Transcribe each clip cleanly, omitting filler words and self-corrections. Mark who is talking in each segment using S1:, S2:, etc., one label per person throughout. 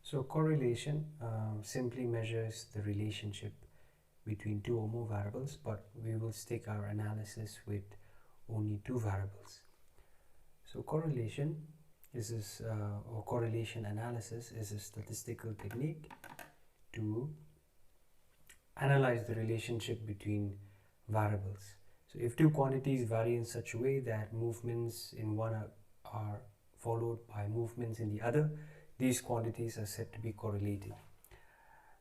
S1: So correlation simply measures the relationship between two or more variables, but we will stick our analysis with only two variables. So correlation or correlation analysis is a statistical technique to analyze the relationship between variables. So if two quantities vary in such a way that movements in one are followed by movements in the other, these quantities are said to be correlated.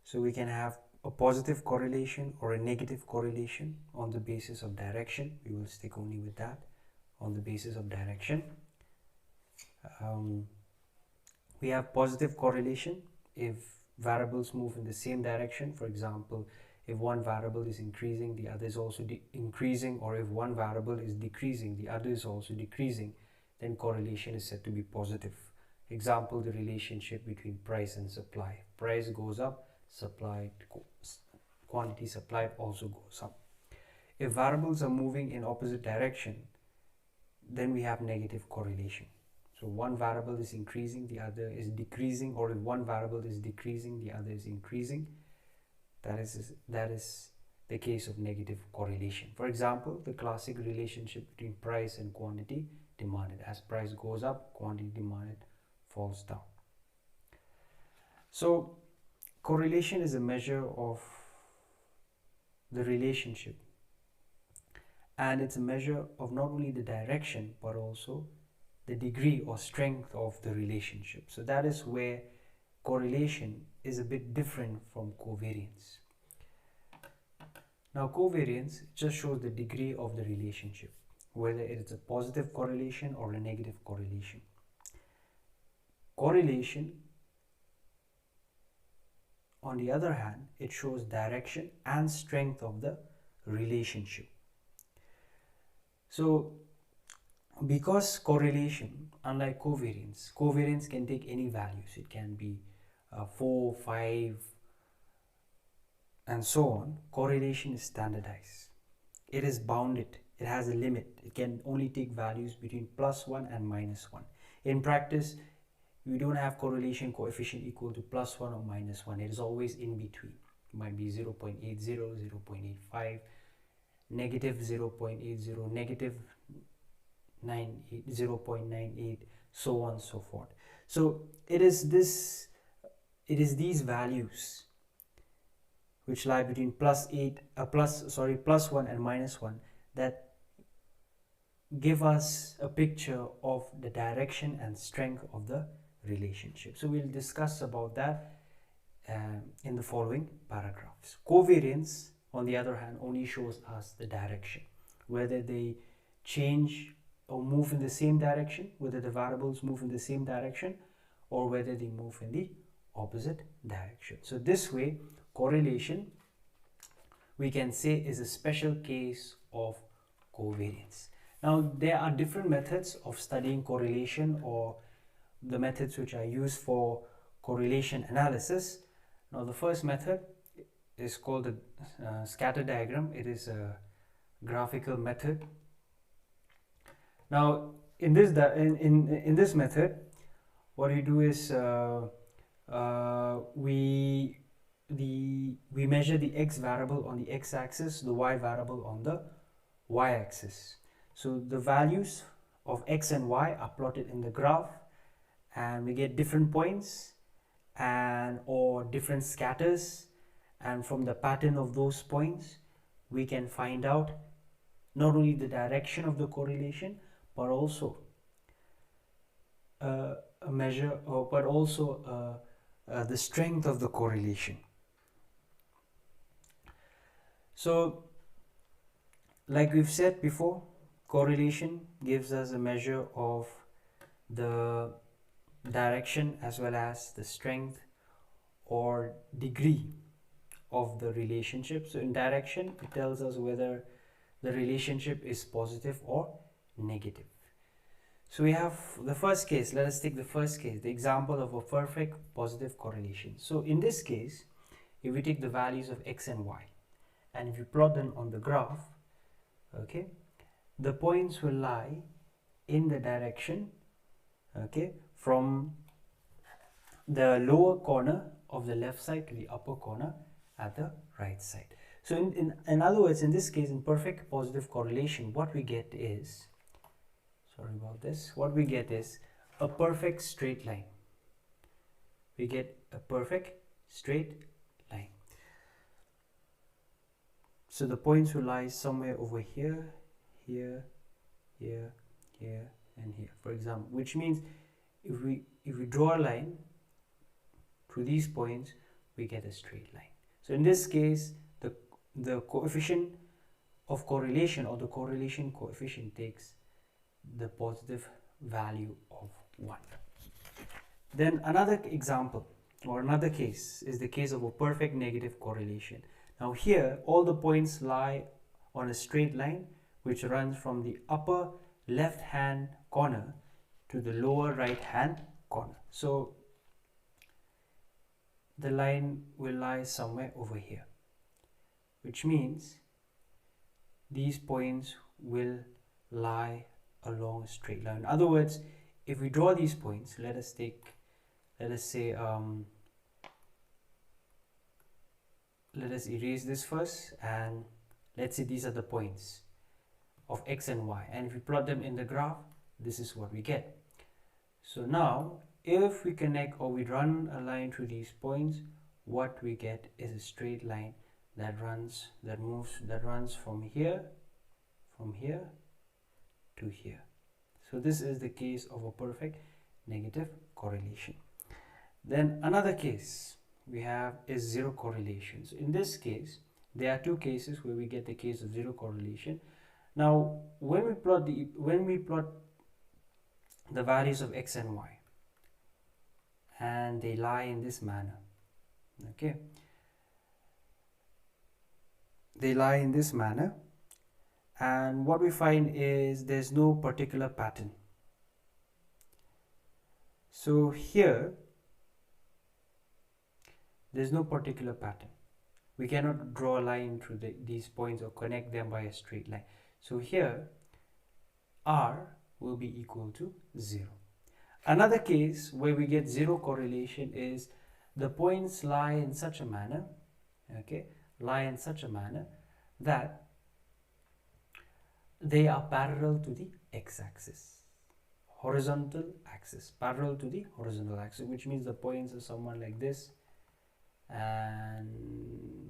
S1: So we can have a positive correlation or a negative correlation on the basis of direction. We will stick only with that, on the basis of direction. We have positive correlation if variables move in the same direction. For example, if one variable is increasing, the other is also increasing, or if one variable is decreasing, the other is also decreasing, then correlation is said to be positive. Example, the relationship between price and supply. Price goes up, quantity supplied also goes up. If variables are moving in opposite direction, then we have negative correlation. So one variable is increasing, the other is decreasing, or if one variable is decreasing, the other is increasing. That is the case of negative correlation. For example, the classic relationship between price and quantity demanded. As price goes up, quantity demanded falls down. So correlation is a measure of the relationship, and it's a measure of not only the direction but also the degree or strength of the relationship. So that is where correlation is a bit different from covariance. Now covariance just shows the degree of the relationship, whether it is a positive correlation or a negative correlation. Correlation, on the other hand, it shows direction and strength of the relationship. So because correlation, unlike covariance can take any values. It can be 4, 5 and so on. Correlation is standardized. It is bounded. It has a limit. It can only take values between +1 and -1. In practice, we don't have correlation coefficient equal to +1 or -1. It is always in between. It might be 0.80, 0.85, negative 0.80, negative 0.98, so on and so forth. So it is these values which lie between +1 and -1 that give us a picture of the direction and strength of the relationship. So we'll discuss about that in the following paragraphs. Covariance, on the other hand, only shows us the direction, whether they change or move in the same direction, whether the variables move in the same direction or whether they move in the opposite direction. So this way, correlation, we can say, is a special case of covariance. Now there are different methods of studying correlation, or the methods which are used for correlation analysis. Now the first method is called the scatter diagram. It is a graphical method. Now in this method, what we do is we measure the x variable on the x-axis, the y variable on the y-axis. So the values of x and y are plotted in the graph, and we get different points or different scatters, and from the pattern of those points we can find out not only the direction of the correlation but also a measure but also the strength of the correlation. So like we've said before, correlation gives us a measure of the direction as well as the strength or degree of the relationship. So in direction, it tells us whether the relationship is positive or negative. So we have the first case. Let us take the first case, the example of a perfect positive correlation. So in this case, if we take the values of x and y and if you plot them on the graph, okay, the points will lie in the direction, okay, from the lower corner of the left side to the upper corner at the right side. So in other words, in this case, in perfect positive correlation, what we get is, sorry about this, what we get is a perfect straight line. We get a perfect straight line. So the points will lie somewhere over here, here, here, here, and here, for example, which means if we draw a line through these points, we get a straight line. So in this case, the coefficient of correlation, or the correlation coefficient, takes the positive value of 1. Then another example, or another case, is the case of a perfect negative correlation. Now here, all the points lie on a straight line which runs from the upper left hand corner to the lower right hand corner. So the line will lie somewhere over here, which means these points will lie along a straight line. In other words, if we draw these points, let us say let us erase this first, and let's say these are the points of x and y, and if we plot them in the graph, this is what we get. So now if we connect, or we run a line through these points, what we get is a straight line that runs from here to here. So this is the case of a perfect negative correlation. Then another case we have is zero correlation. So in this case, there are two cases where we get the case of zero correlation. Now when we plot the values of x and y, and they lie in this manner, okay, they lie in this manner, and what we find is there's no particular pattern. So here there's no particular pattern. We cannot draw a line through these points or connect them by a straight line. So here r will be equal to 0. Another case where we get zero correlation is the points lie in such a manner, okay, that they are parallel to the x-axis, horizontal axis, parallel to the horizontal axis, which means the points are somewhere like this, and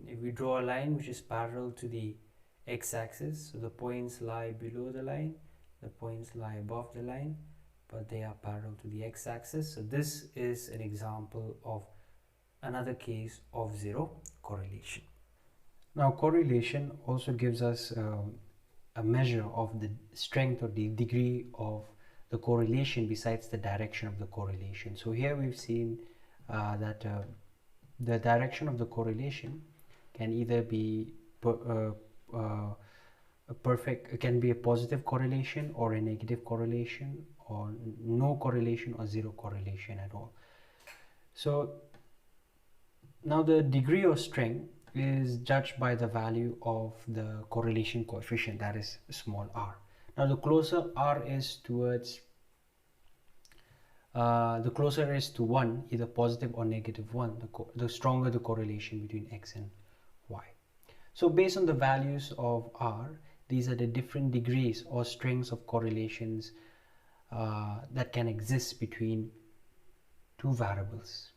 S1: if we draw a line which is parallel to the x-axis, so the points lie below the line, the points lie above the line, but they are parallel to the x-axis. So this is an example of another case of zero correlation. Now correlation also gives us a measure of the strength or the degree of the correlation besides the direction of the correlation. So here we've seen that the direction of the correlation can either be can be a positive correlation or a negative correlation, or no correlation or zero correlation at all. So now the degree of strength is judged by the value of the correlation coefficient, that is small r. Now the closer r is towards the closer it is to 1, either positive or negative 1, the stronger the correlation between x and y. So based on the values of r, these are the different degrees or strengths of correlations that can exist between two variables.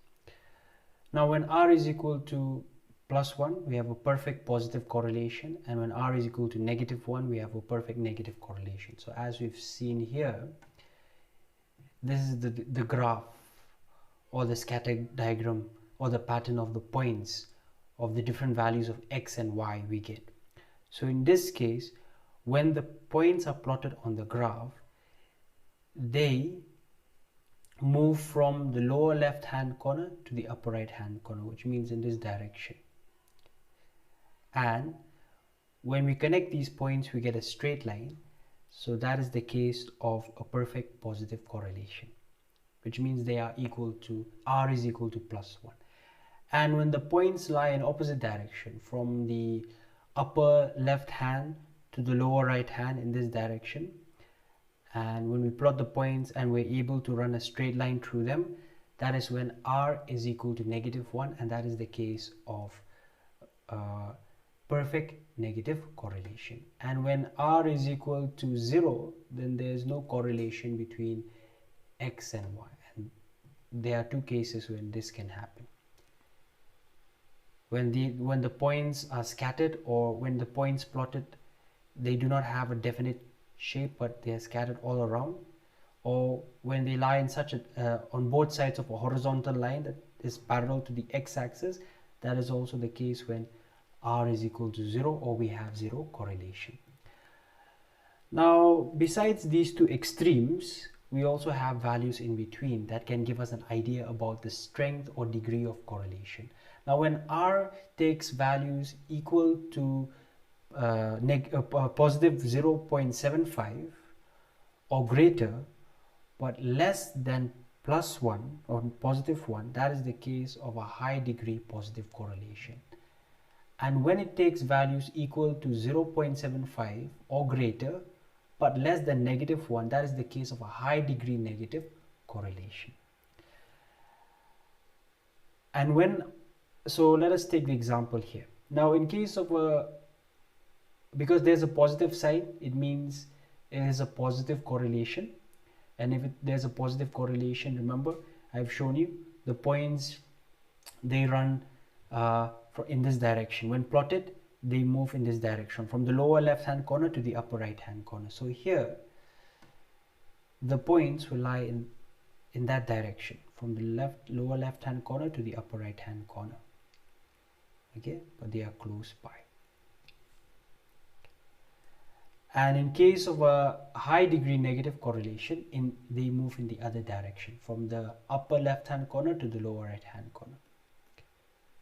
S1: Now when r is equal to +1, we have a perfect positive correlation, and when r is equal to -1, we have a perfect negative correlation. So as we've seen here, this is the graph or the scatter diagram or the pattern of the points of the different values of x and y we get. So in this case, when the points are plotted on the graph, they move from the lower left hand corner to the upper right hand corner, which means in this direction. And when we connect these points, we get a straight line. So that is the case of a perfect positive correlation, which means they are equal to, r is equal to +1. And when the points lie in opposite direction, from the upper left hand to the lower right hand in this direction, and when we plot the points and we're able to run a straight line through them, That is when R is equal to -1, and that is the case of perfect negative correlation. And when R is equal to 0, then there is no correlation between X and Y. And there are two cases when this can happen. When the points are scattered, or when the points plotted, they do not have a definite shape, but they are scattered all around, or when they lie in such a on both sides of a horizontal line that is parallel to the x-axis. That is also the case when R is equal to 0, or we have 0 correlation. Now, besides these two extremes, we also have values in between that can give us an idea about the strength or degree of correlation. Now, when R takes values equal to positive 0.75 or greater, but less than +1 or +1, that is the case of a high degree positive correlation. And when it takes values equal to 0.75 or greater, but less than -1, that is the case of a high degree negative correlation. And so let us take the example here. Now, in case of because there's a positive sign, it means it is a positive correlation. And if there's a positive correlation, remember, I've shown you the points, they run in this direction. When plotted, they move in this direction, from the lower left hand corner to the upper right hand corner. So here the points will lie in that direction, from the lower left hand corner to the upper right hand corner. Okay, but they are close by. And in case of a high degree negative correlation, they move in the other direction, from the upper left hand corner to the lower right hand corner. Okay.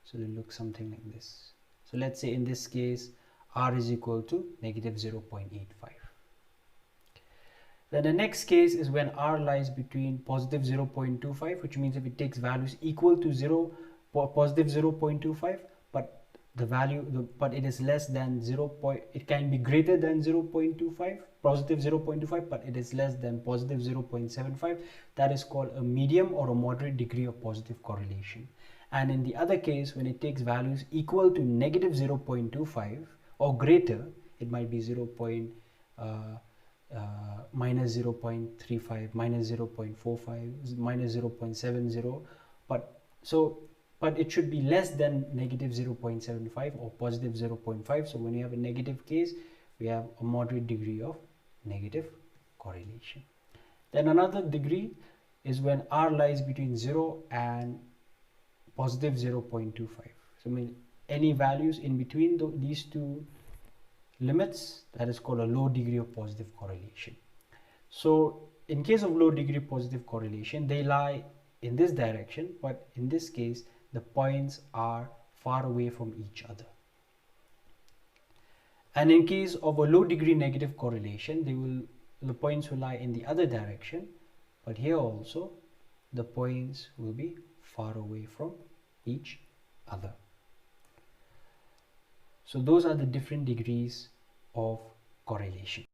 S1: So they look something like this. So let's say in this case R is equal to -0.85. Then the next case is when R lies between positive 0.25, which means if it takes values equal to positive 0.25, but but it is less than it can be greater than 0.25, positive 0.25, but it is less than positive 0.75. That is called a medium or a moderate degree of positive correlation. And in the other case, when it takes values equal to -0.25 or greater, it might be -0.35, -0.45, -0.70, but it should be less than -0.75 or positive 0.5. So when you have a negative case, we have a moderate degree of negative correlation. Then another degree is when R lies between 0 and positive 0.25. So I mean any values in between these two limits, that is called a low degree of positive correlation. So in case of low degree positive correlation, they lie in this direction, but in this case the points are far away from each other. And in case of a low degree negative correlation, the points will lie in the other direction, but here also the points will be far away from each other. So those are the different degrees of correlation.